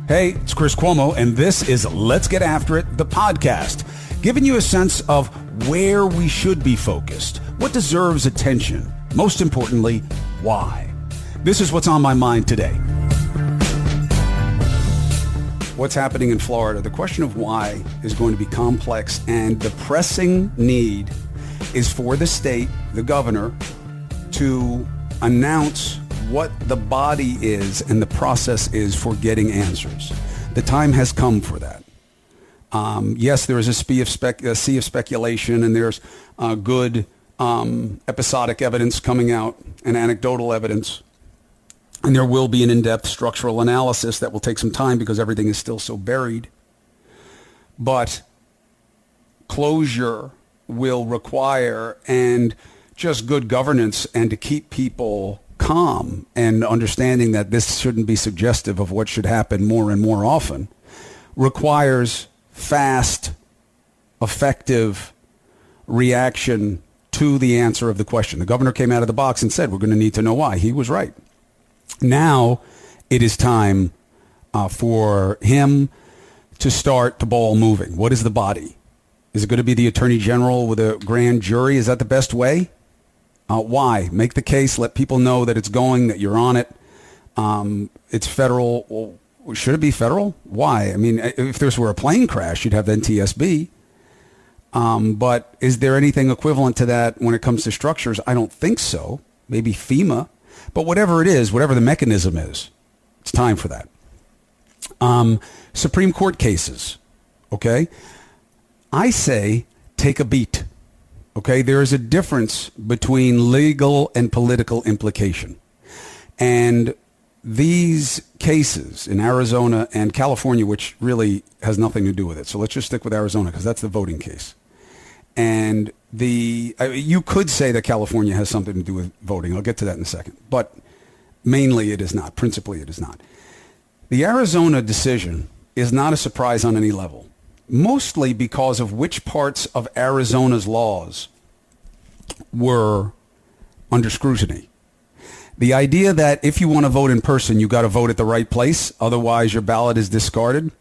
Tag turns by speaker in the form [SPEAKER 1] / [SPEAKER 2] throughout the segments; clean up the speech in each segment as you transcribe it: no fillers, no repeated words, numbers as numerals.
[SPEAKER 1] Hey, it's Chris Cuomo, and this is Let's Get After It, the podcast, giving you a sense of where we should be focused, what deserves attention, most importantly, why. This is what's on my mind today. What's happening in Florida? The question of why is going to be complex, and the pressing need is for the state, the governor, to announce what the body is and the process is for getting answers. The time has come for that. Yes, there is a sea of speculation, and there's good episodic evidence coming out and anecdotal evidence. And there will be an in-depth structural analysis that will take some time because everything is still so buried. But closure will require, and just good governance, and to keep people calm and understanding that this shouldn't be suggestive of what should happen more and more often, requires fast, effective reaction to the answer of the question. The governor came out of the box and said, we're going to need to know why. He was right. Now it is time for him to start the ball moving. What is the body? Is it going to be the attorney general with a grand jury? Is that the best way? Why? Make the case. Let people know that it's going, that you're on it. It's federal. Well, should it be federal? Why? I mean, if this were a plane crash, you'd have NTSB. But is there anything equivalent to that when it comes to structures? I don't think so. Maybe FEMA. But whatever it is, whatever the mechanism is, it's time for that. Supreme Court cases, okay? I say take a beat, okay? There is a difference between legal and political implication. And these cases in Arizona and California, which really has nothing to do with it. So let's just stick with Arizona because that's the voting case. And you could say that California has something to do with voting. I'll get to that in a second. But mainly it is not. Principally it is not. The Arizona decision is not a surprise on any level, mostly because of which parts of Arizona's laws were under scrutiny. The idea that if you want to vote in person, you got to vote at the right place, otherwise your ballot is discarded,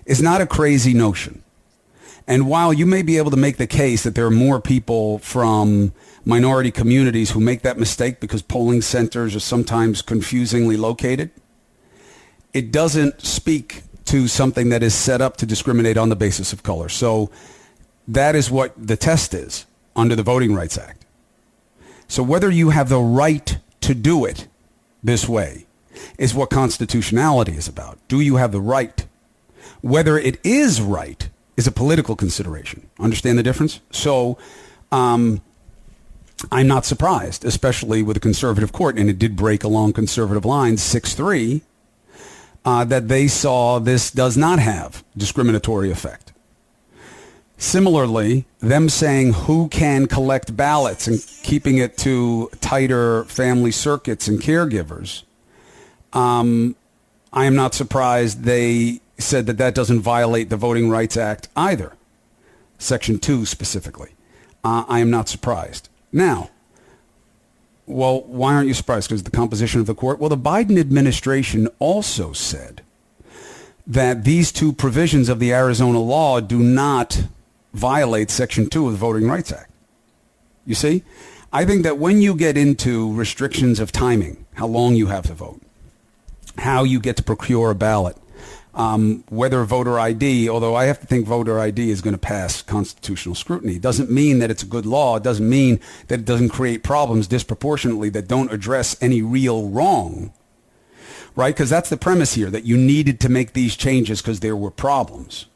[SPEAKER 1] is not a crazy notion. And while you may be able to make the case that there are more people from minority communities who make that mistake because polling centers are sometimes confusingly located, it doesn't speak to something that is set up to discriminate on the basis of color. So that is what the test is under the Voting Rights Act. So whether you have the right to do it this way is what constitutionality is about. Do you have the right? Whether it is right is a political consideration. Understand the difference? So I'm not surprised, especially with a conservative court, and it did break along conservative lines, 6-3, that they saw this does not have discriminatory effect. Similarly, them saying who can collect ballots and keeping it to tighter family circuits and caregivers, I am not surprised they said that that doesn't violate the Voting Rights Act either, Section 2 specifically. I am not surprised. Now, well, why aren't you surprised? Because of the composition of the court? Well, the Biden administration also said that these two provisions of the Arizona law do not violate Section 2 of the Voting Rights Act. You see? I think that when you get into restrictions of timing, how long you have to vote, how you get to procure a ballot, whether voter ID, although I have to think voter ID is going to pass constitutional scrutiny. It doesn't mean that it's a good law. It doesn't mean that it doesn't create problems disproportionately that don't address any real wrong, right? Because that's the premise here, that you needed to make these changes because there were problems.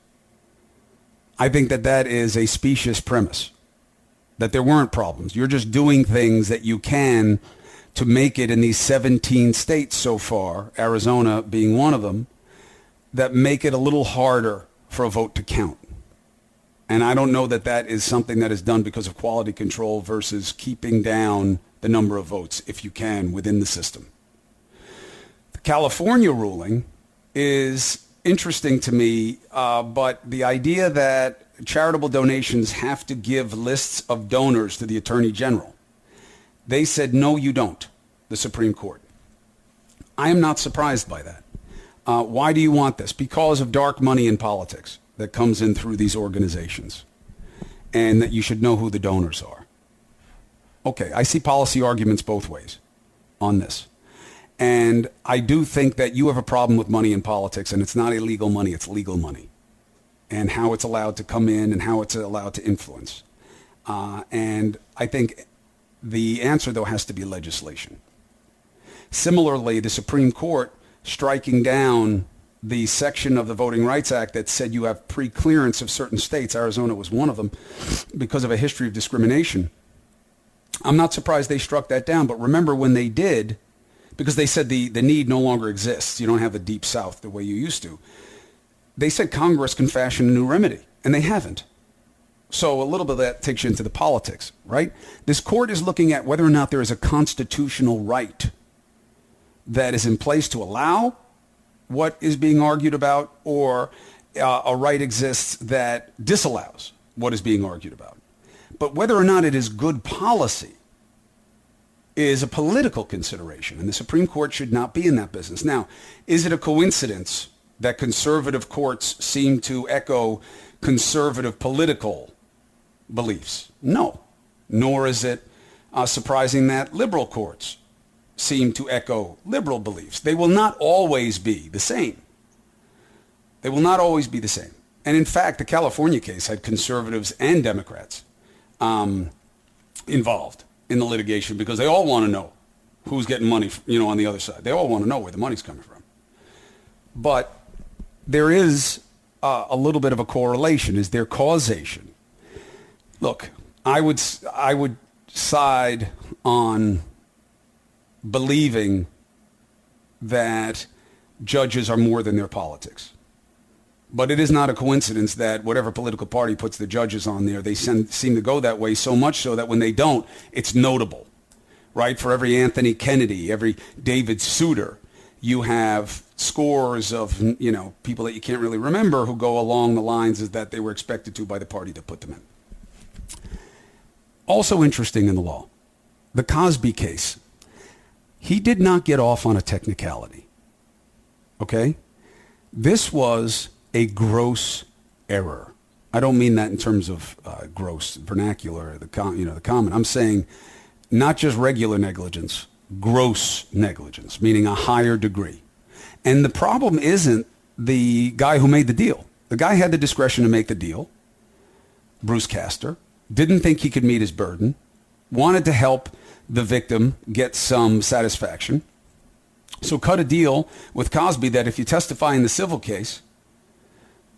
[SPEAKER 1] I think that that is a specious premise, that there weren't problems. You're just doing things that you can to make it in these 17 states so far, Arizona being one of them, that make it a little harder for a vote to count. And I don't know that that is something that is done because of quality control versus keeping down the number of votes, if you can, within the system. The California ruling is interesting to me, but the idea that charitable donations have to give lists of donors to the Attorney General, they said, no, you don't, the Supreme Court. I am not surprised by that. Why do you want this? Because of dark money in politics that comes in through these organizations, and that you should know who the donors are. Okay, I see policy arguments both ways on this. And I do think that you have a problem with money in politics, and it's not illegal money, it's legal money, and how it's allowed to come in and how it's allowed to influence. And I think the answer, though, has to be legislation. Similarly, the Supreme Court striking down the section of the Voting Rights Act that said you have pre-clearance of certain states, Arizona was one of them, because of a history of discrimination. I'm not surprised they struck that down, but remember when they did, because they said the need no longer exists, you don't have the Deep South the way you used to, they said Congress can fashion a new remedy, and they haven't. So a little bit of that takes you into the politics, right? This court is looking at whether or not there is a constitutional right that is in place to allow what is being argued about, or a right exists that disallows what is being argued about. But whether or not it is good policy is a political consideration, and the Supreme Court should not be in that business. Now, is it a coincidence that conservative courts seem to echo conservative political beliefs? No. Nor is it surprising that liberal courts seem to echo liberal beliefs. They will not always be the same. They will not always be the same. And in fact, the California case had conservatives and Democrats involved in the litigation, because they all want to know who's getting money, on the other side. They all want to know where the money's coming from. But there is a little bit of a correlation. Is there causation? Look, I would side on believing that judges are more than their politics. But it is not a coincidence that whatever political party puts the judges on there, they seem to go that way, so much so that when they don't, it's notable, right? For every Anthony Kennedy, every David Souter, you have scores of, people that you can't really remember who go along the lines as that they were expected to by the party that put them in. Also interesting in the law, the Cosby case. He did not get off on a technicality, okay? This was a gross error. I don't mean that in terms of gross vernacular, the common. I'm saying not just regular negligence, gross negligence, meaning a higher degree. And the problem isn't the guy who made the deal. The guy had the discretion to make the deal, Bruce Castor, didn't think he could meet his burden, wanted to help the victim get some satisfaction. So cut a deal with Cosby that if you testify in the civil case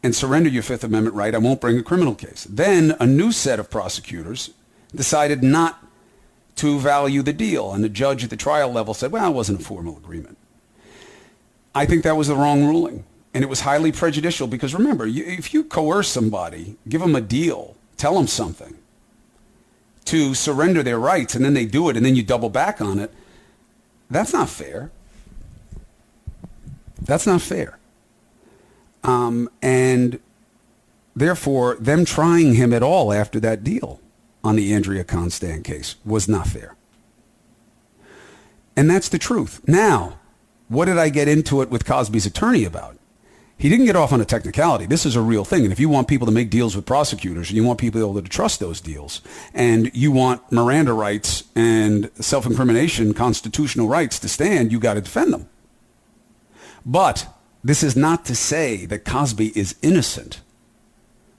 [SPEAKER 1] and surrender your Fifth Amendment right, I won't bring a criminal case. Then a new set of prosecutors decided not to value the deal, and the judge at the trial level said, well, it wasn't a formal agreement. I think that was the wrong ruling, and it was highly prejudicial because, remember, if you coerce somebody, give them a deal, tell them something to surrender their rights, and then they do it, and then you double back on it, that's not fair. That's not fair. And therefore, them trying him at all after that deal on the Andrea Constant case was not fair. And that's the truth. Now, what did I get into it with Cosby's attorney about? He didn't get off on a technicality. This is a real thing. And if you want people to make deals with prosecutors, and you want people able to trust those deals, and you want Miranda rights and self-incrimination constitutional rights to stand, you got to defend them. But this is not to say that Cosby is innocent,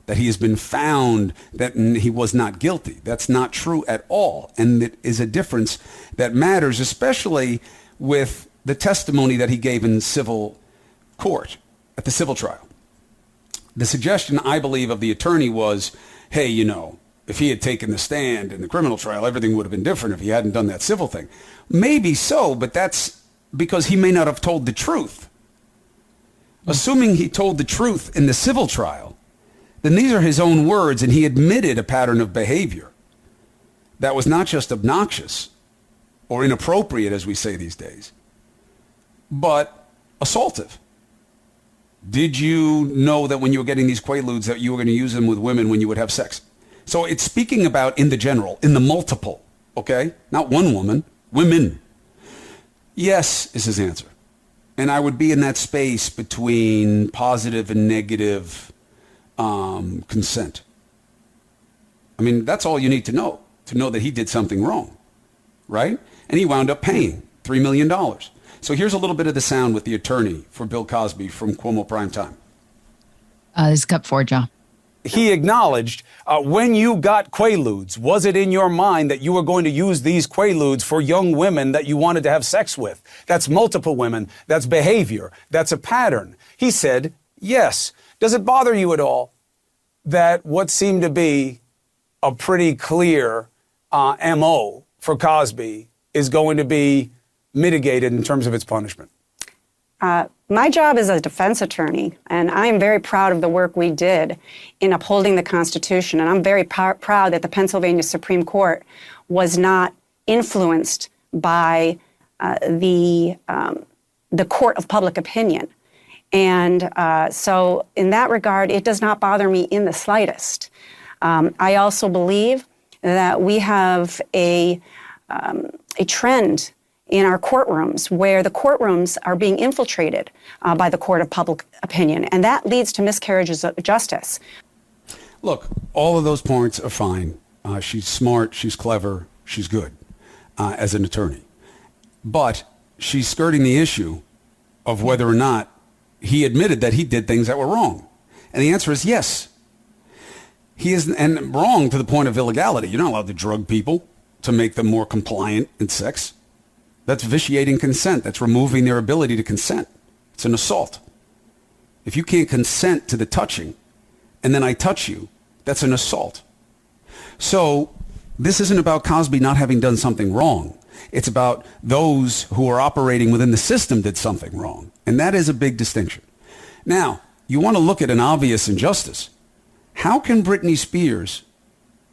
[SPEAKER 1] that he has been found that he was not guilty. That's not true at all. And it is a difference that matters, especially with the testimony that he gave in civil court at the civil trial. The suggestion, I believe, of the attorney was, hey, if he had taken the stand in the criminal trial, everything would have been different if he hadn't done that civil thing. Maybe so, but that's because he may not have told the truth. Assuming he told the truth in the civil trial, then these are his own words, and he admitted a pattern of behavior that was not just obnoxious or inappropriate, as we say these days, but assaultive. Did you know that when you were getting these quaaludes that you were going to use them with women when you would have sex? So it's speaking about in the general, in the multiple, okay? Not one woman, women. Yes is his answer. And I would be in that space between positive and negative consent. I mean, that's all you need to know that he did something wrong, right? And he wound up paying $3 million. So here's a little bit of the sound with the attorney for Bill Cosby from Cuomo Primetime.
[SPEAKER 2] This is Cup 4, John.
[SPEAKER 3] He acknowledged, when you got Quaaludes, was it in your mind that you were going to use these Quaaludes for young women that you wanted to have sex with? That's multiple women. That's behavior. That's a pattern. He said, yes. Does it bother you at all that what seemed to be a pretty clear MO for Cosby is going to be mitigated in terms of its punishment?
[SPEAKER 4] My job is a defense attorney, and I am very proud of the work we did in upholding the Constitution. And I'm very proud that the Pennsylvania Supreme Court was not influenced by the court of public opinion. And so in that regard, it does not bother me in the slightest. I also believe that we have a trend in our courtrooms where the courtrooms are being infiltrated by the court of public opinion, and that leads to miscarriages of justice.
[SPEAKER 1] Look, all of those points are fine. She's smart, she's clever, she's good as an attorney. But she's skirting the issue of whether or not he admitted that he did things that were wrong. And the answer is yes. He is, and wrong to the point of illegality. You're not allowed to drug people to make them more compliant in sex. That's vitiating consent. That's removing their ability to consent. It's an assault. If you can't consent to the touching, and then I touch you, that's an assault. So this isn't about Cosby not having done something wrong. It's about those who are operating within the system did something wrong. And that is a big distinction. Now, you want to look at an obvious injustice. How can Britney Spears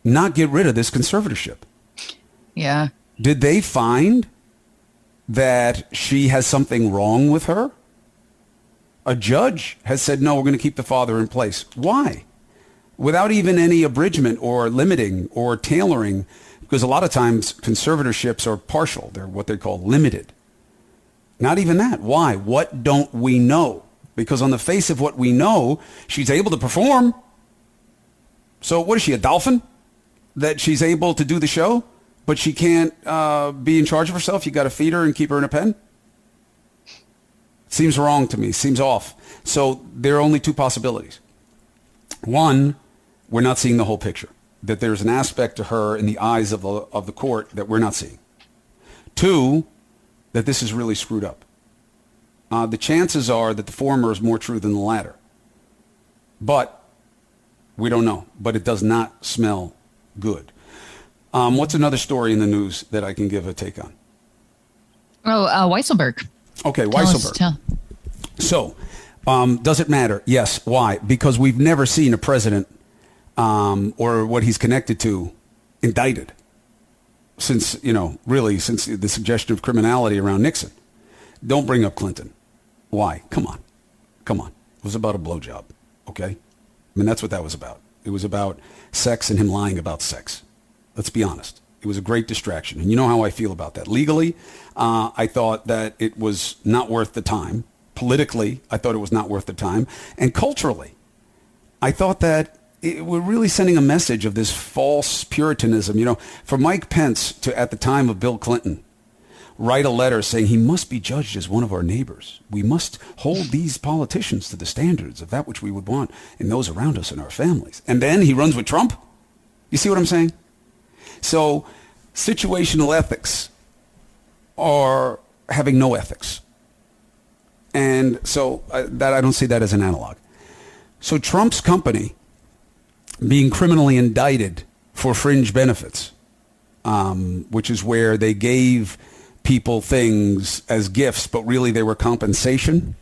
[SPEAKER 1] not get rid of this conservatorship?
[SPEAKER 2] Yeah.
[SPEAKER 1] Did they find that she has something wrong with her? A judge has said, no, we're going to keep the father in place. Why? Without even any abridgment or limiting or tailoring, because a lot of times conservatorships are partial. They're what they call limited. Not even that. Why? What don't we know? Because on the face of what we know, she's able to perform. So what is she, a dolphin? That she's able to do the show? But she can't be in charge of herself? You got to feed her and keep her in a pen? Seems wrong to me. Seems off. So there are only two possibilities. One, we're not seeing the whole picture. That there's an aspect to her in the eyes of the court that we're not seeing. Two, that this is really screwed up. The chances are that the former is more true than the latter. But we don't know. But it does not smell good. What's another story in the news that I can give a take on?
[SPEAKER 2] Oh, Weisselberg.
[SPEAKER 1] Okay, Weisselberg. So, does it matter? Yes. Why? Because we've never seen a president or what he's connected to indicted since, really since the suggestion of criminality around Nixon. Don't bring up Clinton. Why? Come on. It was about a blowjob, okay? I mean, that's what that was about. It was about sex and him lying about sex. Let's be honest. It was a great distraction. And you know how I feel about that. Legally, I thought that it was not worth the time. Politically, I thought it was not worth the time. And culturally, I thought that we're really sending a message of this false Puritanism. For Mike Pence to, at the time of Bill Clinton, write a letter saying he must be judged as one of our neighbors. We must hold these politicians to the standards of that which we would want in those around us and our families. And then he runs with Trump. You see what I'm saying? So situational ethics are having no ethics. And so that I don't see that as an analog. So Trump's company being criminally indicted for fringe benefits, which is where they gave people things as gifts, but really they were compensation,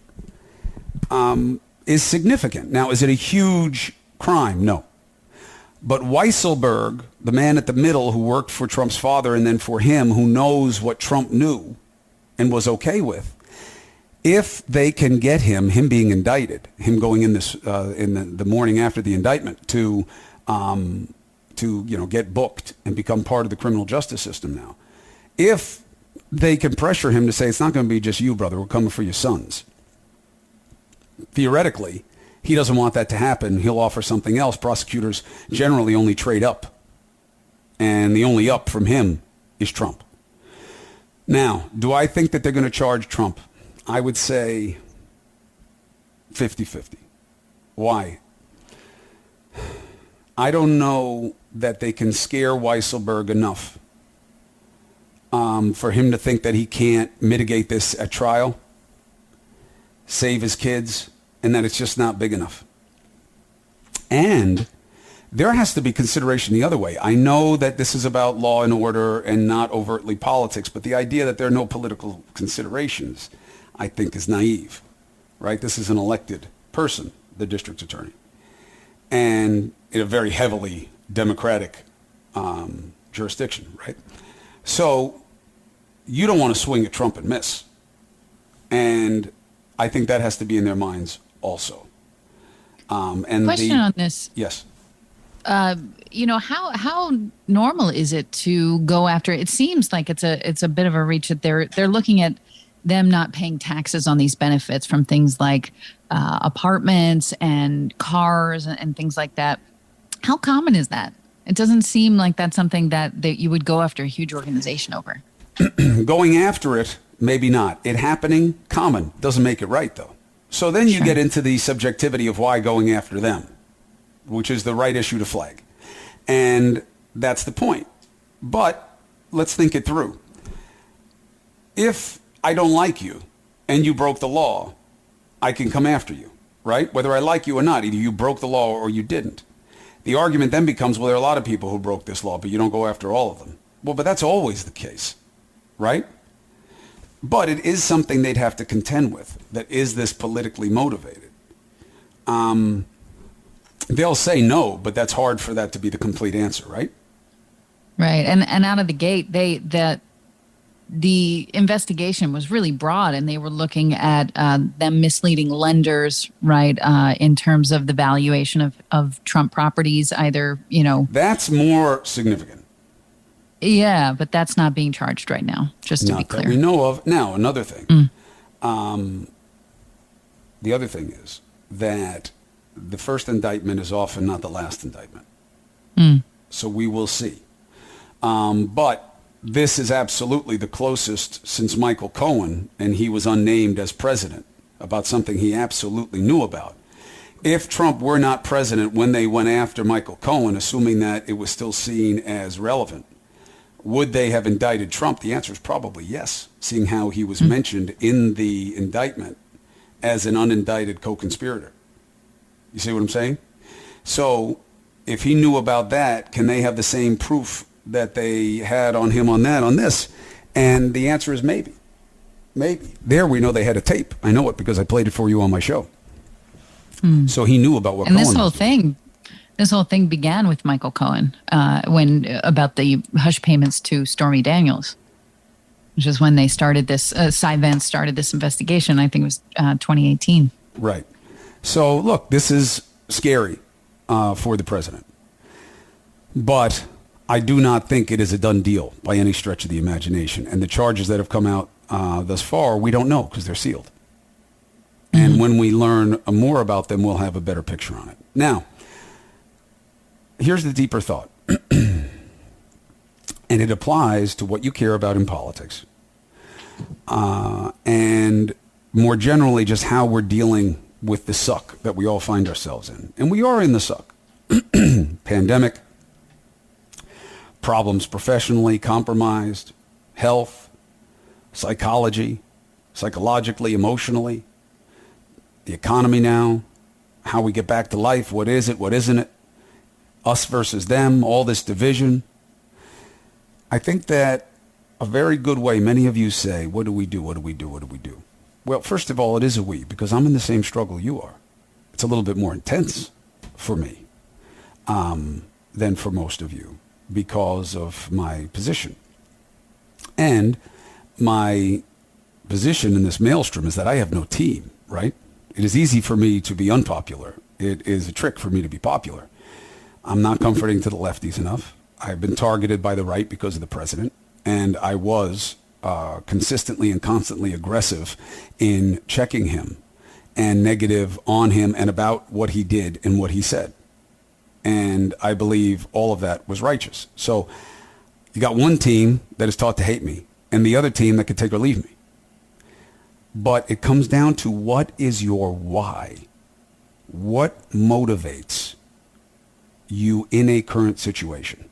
[SPEAKER 1] is significant. Now, is it a huge crime? No. But Weisselberg, the man at the middle who worked for Trump's father and then for him, who knows what Trump knew and was okay with, if they can get him being indicted, him going in this in the morning after the indictment to get booked and become part of the criminal justice system now, if they can pressure him to say, it's not going to be just you, brother. We're coming for your sons. Theoretically, he doesn't want that to happen. He'll offer something else. Prosecutors generally only trade up. And the only up from him is Trump. Now, do I think that they're going to charge Trump? I would say 50-50. Why? I don't know that they can scare Weisselberg enough for him to think that he can't mitigate this at trial, save his kids, and that it's just not big enough. And there has to be consideration the other way. I know that this is about law and order and not overtly politics, but the idea that there are no political considerations, I think, is naive, right? This is an elected person, the district attorney, and in a very heavily Democratic jurisdiction, right? So you don't want to swing at Trump and miss. And I think that has to be in their minds also. And
[SPEAKER 2] Question on this.
[SPEAKER 1] Yes.
[SPEAKER 2] How normal is it to go after? It seems like it's a bit of a reach that they're looking at them not paying taxes on these benefits from things like apartments and cars and things like that. How common is that? It doesn't seem like that's something that you would go after a huge organization over.
[SPEAKER 1] Going after it, maybe not. It happening, common. Doesn't make it right, though. So then you get into the subjectivity of why going after them, which is the right issue to flag. And that's the point. But let's think it through. If I don't like you and you broke the law, I can come after you, right? Whether I like you or not, either you broke the law or you didn't. The argument then becomes, well, there are a lot of people who broke this law, but you don't go after all of them. Well, but that's always the case, right? But it is something they'd have to contend with. That is this politically motivated? They'll say no, but that's hard for that to be the complete answer, right?
[SPEAKER 2] Right. And out of the gate, the investigation was really broad, and they were looking at them misleading lenders, right, in terms of the valuation of Trump properties, either,
[SPEAKER 1] That's more significant.
[SPEAKER 2] Yeah, but that's not being charged right now, just to be clear.
[SPEAKER 1] That we know of. Now, another thing. The other thing is that the first indictment is often not the last indictment. So we will see. But this is absolutely the closest since Michael Cohen, and he was unnamed as president, about something he absolutely knew about. If Trump were not president when they went after Michael Cohen, assuming that it was still seen as relevant, would they have indicted Trump? The answer is probably yes, seeing how he was mentioned in the indictment as an unindicted co-conspirator. You see what I'm saying? So if he knew about that, can they have the same proof that they had on him on this? And the answer is maybe. Maybe. There we know they had a tape. I know it because I played it for you on my show. So he knew about what
[SPEAKER 2] and
[SPEAKER 1] Cohen
[SPEAKER 2] this whole thing began with Michael Cohen about the hush payments to Stormy Daniels, which is when they started this, Cy Vance started this investigation. I think it was 2018.
[SPEAKER 1] Right. So look, this is scary for the president. But I do not think it is a done deal by any stretch of the imagination. And the charges that have come out thus far, we don't know because they're sealed. And when we learn more about them, we'll have a better picture on it. Now, here's the deeper thought. And it applies to what you care about in politics. And more generally, just how we're dealing with the suck that we all find ourselves in. And we are in the suck. Pandemic, problems professionally, compromised, health, psychology, psychologically, emotionally, the economy now, how we get back to life, what is it, what isn't it, us versus them, all this division. I think that a very good way, many of you say, what do we do, what do we do, what do we do? Well, first of all, it is a we, because I'm in the same struggle you are. It's a little bit more intense for me than for most of you because of my position. And my position in this maelstrom is that I have no team, right? It is easy for me to be unpopular. It is a trick for me to be popular. I'm not comforting to the lefties enough. I've been targeted by the right because of the president, and I was consistently and constantly aggressive in checking him and negative on him and about what he did and what he said. And I believe all of that was righteous. So you got one team that is taught to hate me and the other team that could take or leave me. But it comes down to, what is your why? What motivates you in a current situation?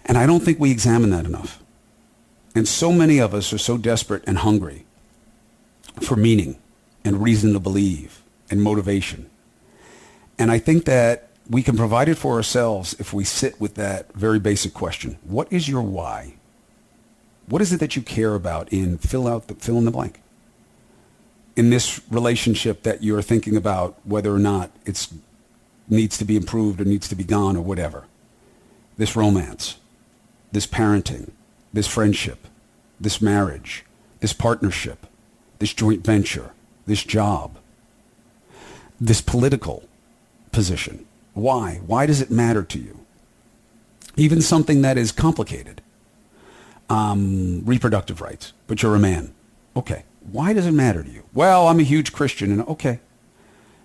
[SPEAKER 1] And I don't think we examine that enough. And so many of us are so desperate and hungry for meaning and reason to believe and motivation. And I think that we can provide it for ourselves if we sit with that very basic question. What is your why? What is it that you care about in fill in the blank? In this relationship that you're thinking about whether or not it needs to be improved or needs to be gone or whatever. This romance, this parenting, this friendship, this marriage, this partnership, this joint venture, this job, this political position. Why? Why does it matter to you? Even something that is complicated. Reproductive rights, but you're a man. Okay. Why does it matter to you? Well, I'm a huge Christian, and okay.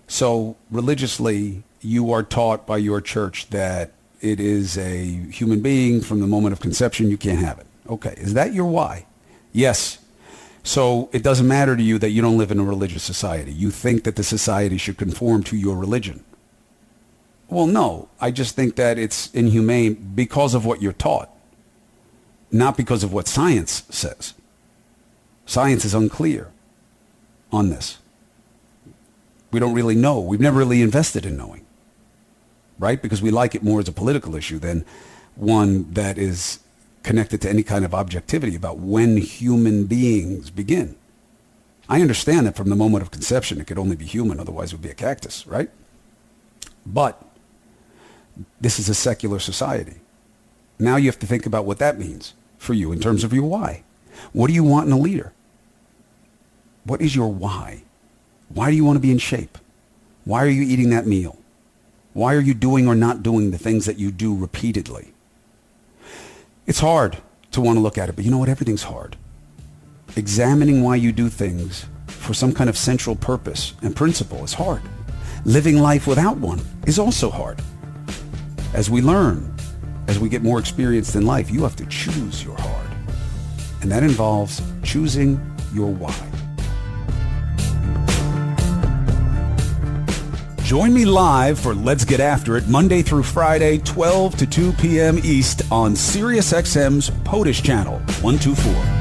[SPEAKER 1] So religiously, you are taught by your church that it is a human being from the moment of conception. You can't have it. Okay. Is that your why? Yes. So it doesn't matter to you that you don't live in a religious society. You think that the society should conform to your religion. Well, no. I just think that it's inhumane because of what you're taught, not because of what science says. Science is unclear on this. We don't really know. We've never really invested in knowing, right? Because we like it more as a political issue than one that is connected to any kind of objectivity about when human beings begin. I understand that from the moment of conception, it could only be human, otherwise it would be a cactus, right? But this is a secular society. Now you have to think about what that means for you in terms of your why. What do you want in a leader? What is your why? Why do you want to be in shape? Why are you eating that meal? Why are you doing or not doing the things that you do repeatedly? It's hard to want to look at it, but you know what? Everything's hard. Examining why you do things for some kind of central purpose and principle is hard. Living life without one is also hard. As we learn, as we get more experienced in life, you have to choose your hard. And that involves choosing your why. Join me live for Let's Get After It Monday through Friday, 12 to 2 p.m. East on SiriusXM's POTUS Channel 124.